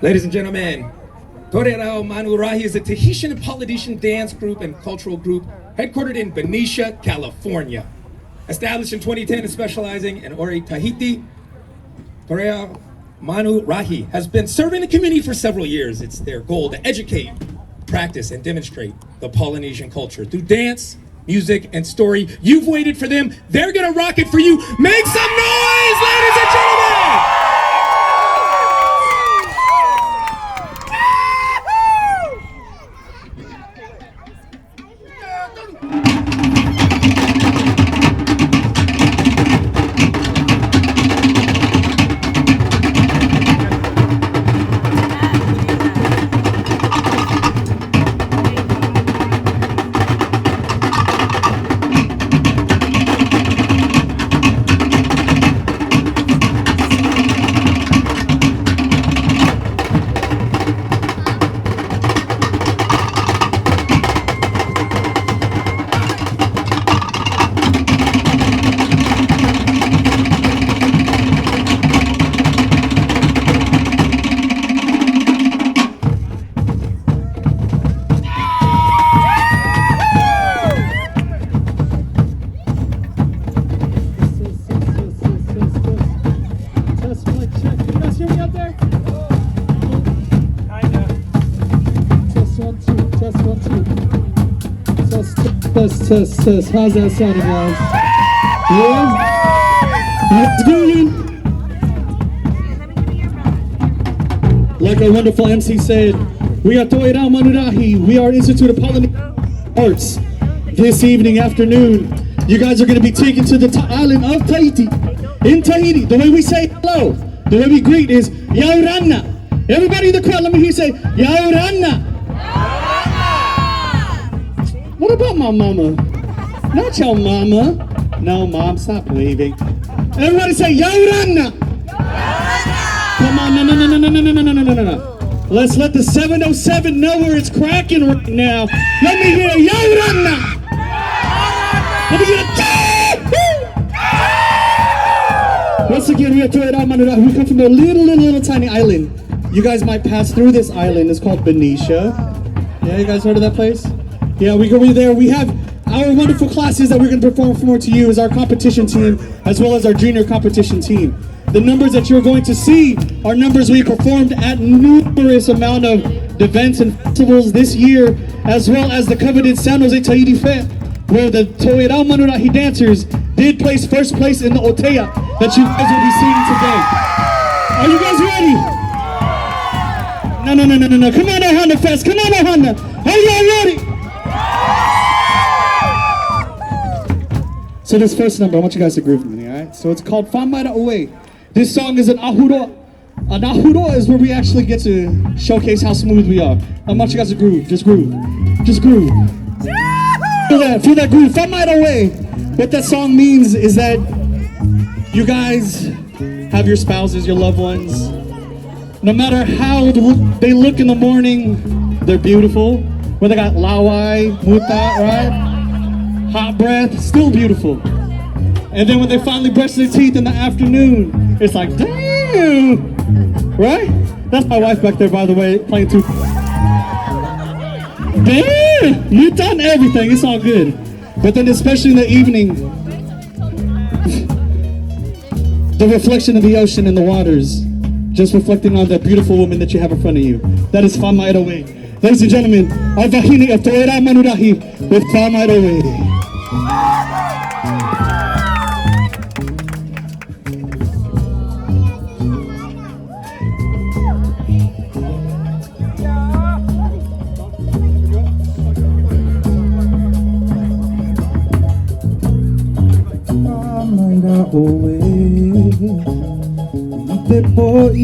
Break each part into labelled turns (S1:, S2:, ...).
S1: Ladies and gentlemen, Torerao Manu Rahi is a Tahitian and Polynesian dance group and cultural group headquartered in Benicia, California. Established in 2010 and specializing in Ori, Tahiti, Torerao Manu Rahi has been serving the community for several years. It's their goal to educate, practice, and demonstrate the Polynesian culture through dance, music, and story. You've waited for them. They're gonna rock it for you. Make some noise, ladies and gentlemen!
S2: Test. How's that sounding, guys? Yeah? What's going on? Like our wonderful MC said, we are Torerao Manu Rahi. We are Institute of Polynesian Arts. This afternoon, you guys are going to be taken to the island of Tahiti. In Tahiti, the way we say hello, the way we greet is Yaurana. Everybody in the crowd, let me hear you say Yaurana. What about my mama? Not your mama. No, mom, stop waving. Everybody say, Yaurana! Come on, no. Let's let the 707 know where it's cracking right now. Let me hear Yaurana! Let me get a Once again, we are Torerao Manu Rahi. We come from a little tiny island. You guys might pass through this island. It's called Benicia. Yeah, you guys heard of that place? Yeah, we go there. We have our wonderful classes that we're going to perform for to you as our competition team, as well as our junior competition team. The numbers that you're going to see are numbers we performed at numerous amount of events and festivals this year, as well as the coveted San Jose Tahiti Fest, where the Torerao Manu Rahi dancers did place first place in the Otea that you guys will be seeing today. Are you guys ready? No. Come on, Ohana Fest. Come on, Ohana. Are you all ready? So this first number, I want you guys to groove with me, alright? So it's called Maira Oe. This song is an ahuro. An ahuro is where we actually get to showcase how smooth we are. I want you guys to groove. Just groove. Feel that groove. Maira Oe. What that song means is that you guys have your spouses, your loved ones. No matter how they look in the morning, they're beautiful. When they got lawai, muta, right? Hot breath, still beautiful. And then when they finally brush their teeth in the afternoon, it's like, damn! Right? That's my wife back there, by the way, playing too. Damn! You've done everything, it's all good. But then especially in the evening, the reflection of the ocean and the waters, just reflecting on that beautiful woman that you have in front of you. That is Maira Oe. Ladies and gentlemen, our Vahini of Torerao Manu Rahi with Maira Oe. Maira Oe, ite poi.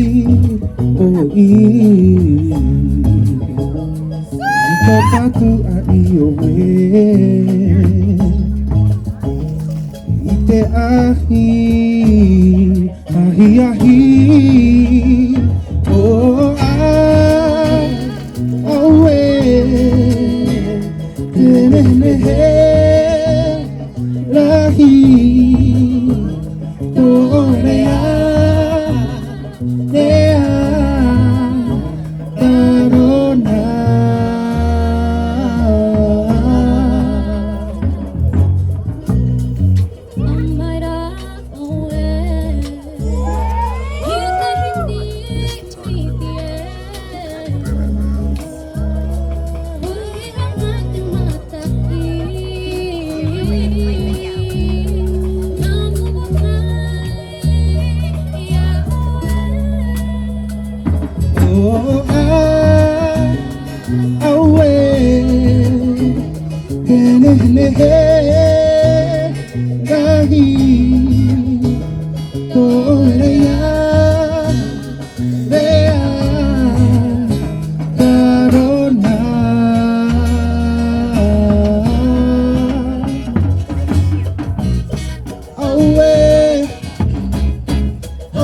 S2: Tatu aiowe ite ahi oh awe tenehe lahi oh lea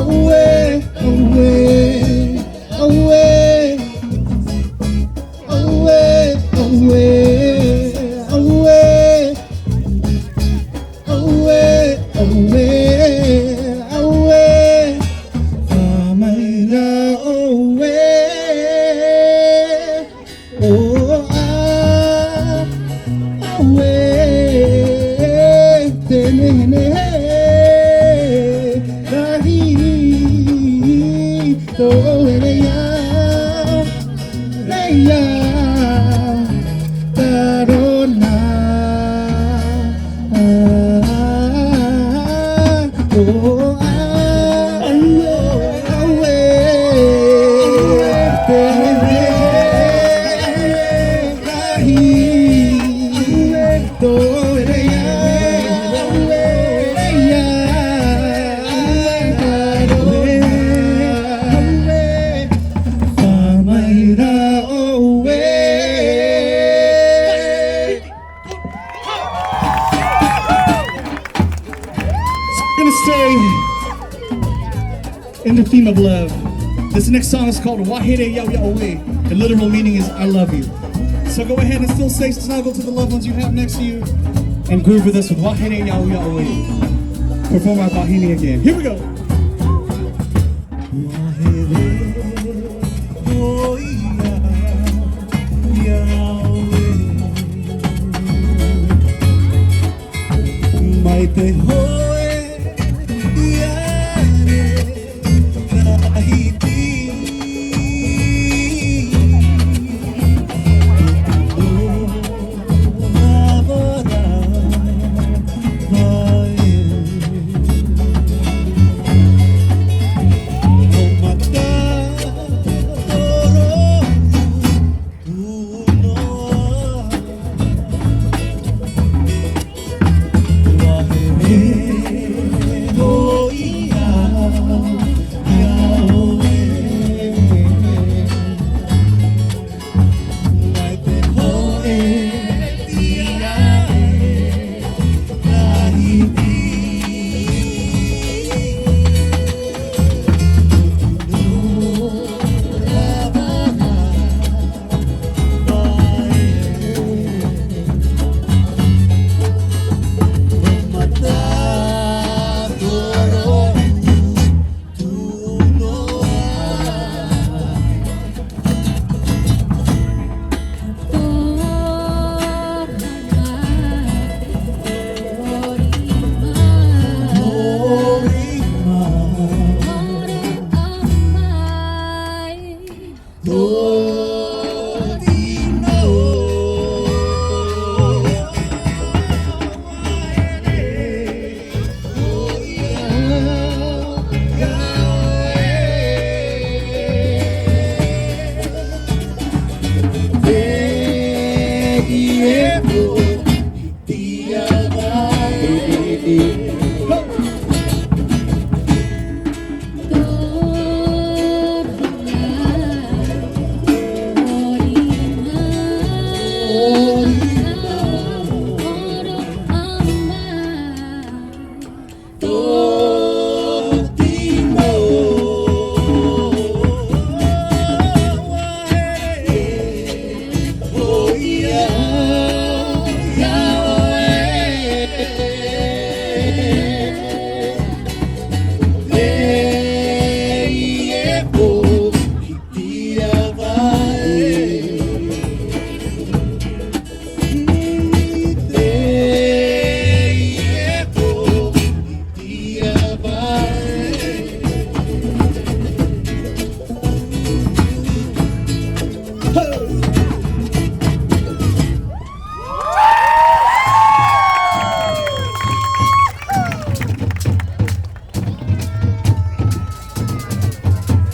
S2: away, away, away, away, away, away, away, away, away. Maira Oe. Oh, away, tenene, rahi, to leya, leya, tarona, oh, in the theme of love. This next song is called Wahine Yau Yau Oe. The literal meaning is I love you. So go ahead and still stay snuggled to the loved ones you have next to you and groove with us with Wahine Yau Yau Oe. Perform our Wahine again. Here we go.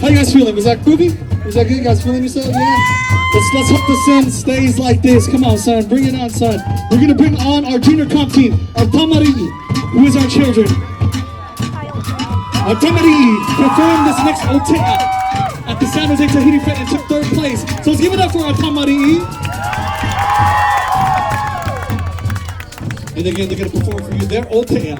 S2: How you guys feeling? Was that groovy? Was that good? You guys feeling yourself? Yeah. Let's hope the sun stays like this. Come on, son. Bring it on, son. We're gonna bring on our junior comp team, our Tamari, who is our children. Our Tamari performed this next otea at the San Jose Tahiti Fest and took 3rd place. So let's give it up for our Tamari. And again, they're gonna perform for you their otea.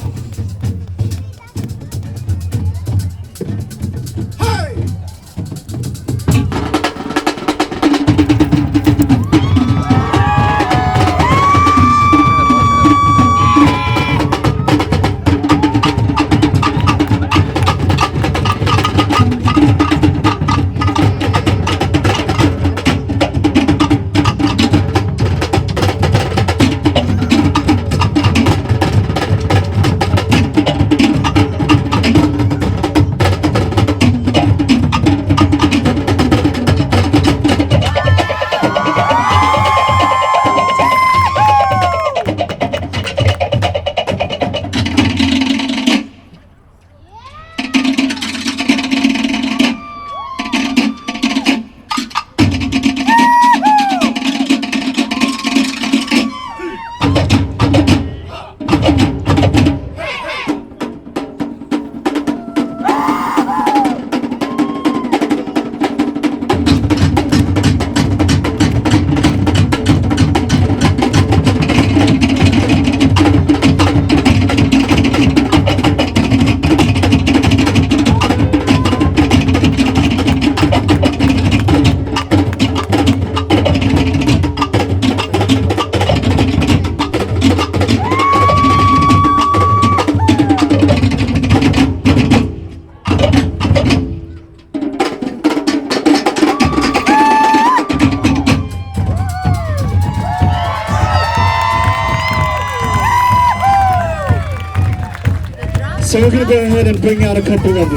S2: gonna go ahead and bring out a couple of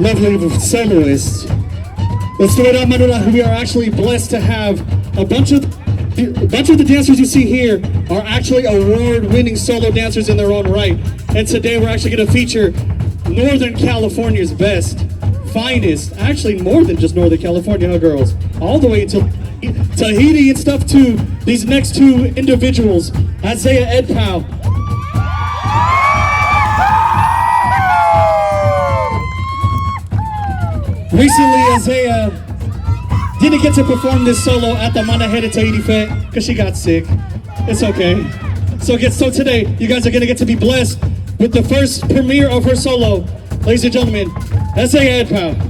S2: lovely soloists. Let's do it up, Manu Rahi. We are actually blessed to have a bunch of the dancers you see here are actually award-winning solo dancers in their own right. And today we're actually gonna feature Northern California's best, finest, actually more than just Northern California, huh, girls? All the way to Tahiti and stuff too. These next two individuals, Isaiah Edpow. Recently, Isaiah didn't get to perform this solo at the Manahia Tahiti Fest because she got sick. It's okay. So today, you guys are gonna get to be blessed with the first premiere of her solo. Ladies and gentlemen, Isaiah Edpow.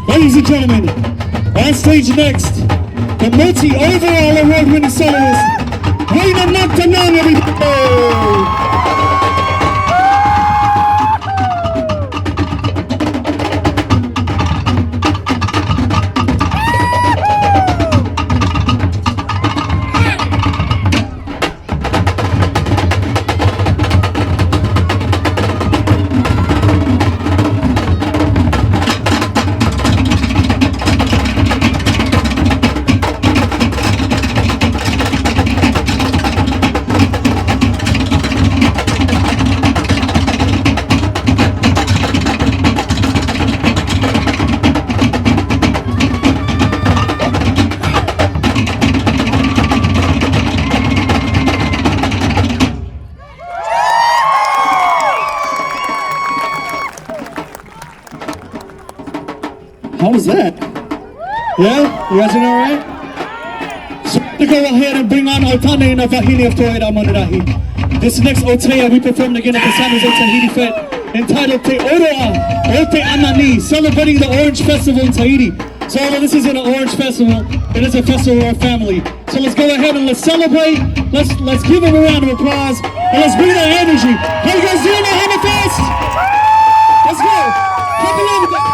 S2: Ladies and gentlemen, on stage next, the multi-overall award-winning soloist, Maira Oe, everybody! How was that? Yeah? You guys doing alright? So to go ahead and bring on Otane na Wahine of Toera Manu Rahi. This next Otea we performed again at the San Jose Tahiti Fest entitled Te Oroa o Te Anani, celebrating the Orange Festival in Tahiti. So although this isn't an Orange Festival, it is a festival of our family. So let's go ahead and let's celebrate. Let's give them a round of applause and let's bring that energy. How you guys doing, Ohana Fest? Let's go. Clap along with that.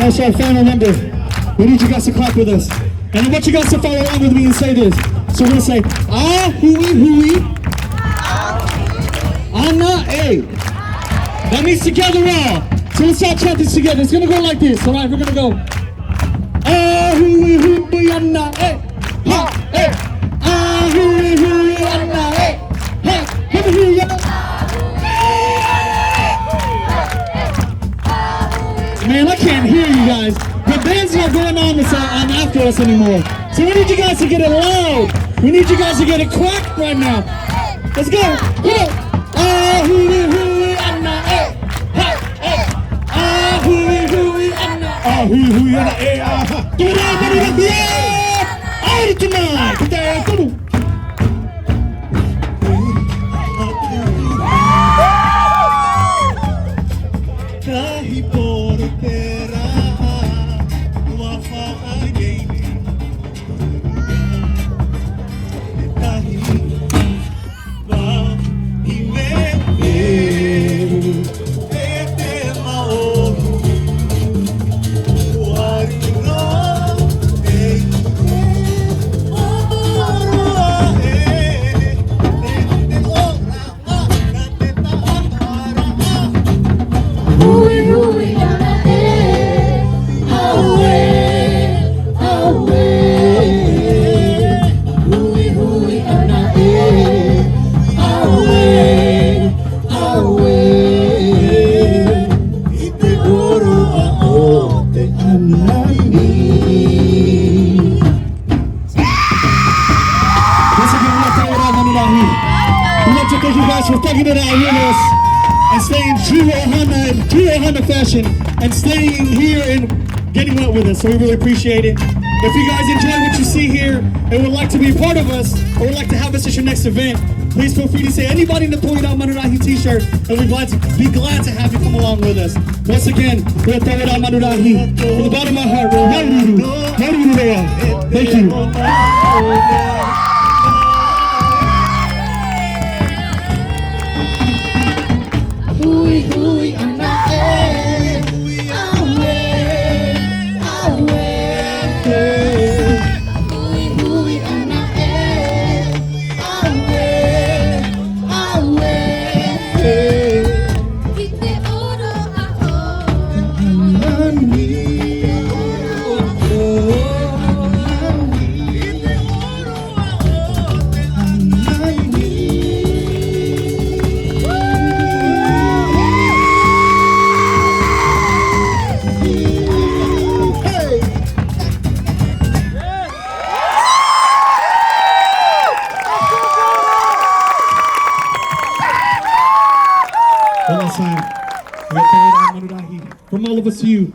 S2: Also, our final number. We need you guys to clap with us. And I want you guys to follow along with me and say this. So we're gonna say, ah, hui, hui. Ana, eh. That means together all. So let's all chant this together. It's gonna go like this, all right? We're gonna go. Ah, hui, hui, ana, eh. Ha, eh. Ah, hui, hui, ana, eh. Ha, hui, hui, ana. Man, I can't hear you guys. The band's not going on after us anymore. So we need you guys to get it loud. We need you guys to get it quack right now. Let's go. Ah, hui, hui, ana, eh. Ha, eh. Ah, hui, hui, ana. Ah, hui, hui, ana, eh. Ah, ha. Do it all, do it all. Yeah! All tonight. Come on. Thank you guys for thugging it out with us and staying true Ohana fashion and staying here and getting wet with us. So we really appreciate it. If you guys enjoy what you see here and would like to be a part of us or would like to have us at your next event, please feel free to say anybody in the Throw It Out Manu Rahi t-shirt, and we'd be glad to have you come along with us. Once again, we're Throw It Out Manu Rahi. From the bottom of my heart, thank you.
S3: Hui hui ana eh, awe, awe. Hui hui ana eh, awe, awe. Ite oro aho, anani.
S2: One last time. We got Manu Rahi. From all of us to you.